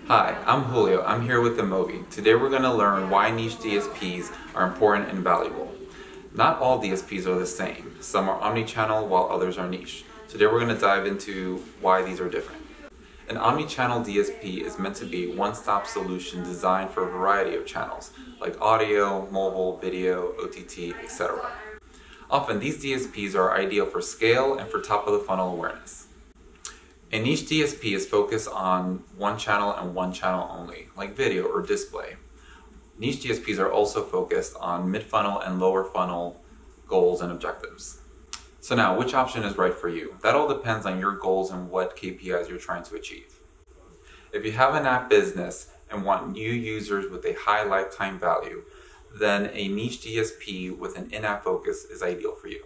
Hi, I'm Julio. I'm here with InMobi. Today we're going to learn why niche DSPs are important and valuable. Not all DSPs are the same. Some are omnichannel while others are niche. Today we're going to dive into why these are different. An omnichannel DSP is meant to be a one-stop solution designed for a variety of channels like audio, mobile, video, OTT, etc. Often these DSPs are ideal for scale and for top-of-the-funnel awareness. A niche DSP is focused on one channel and one channel only, like video or display. Niche DSPs are also focused on mid-funnel and lower funnel goals and objectives. So now, which option is right for you? That all depends on your goals and what KPIs you're trying to achieve. If you have an app business and want new users with a high lifetime value, then a niche DSP with an in-app focus is ideal for you.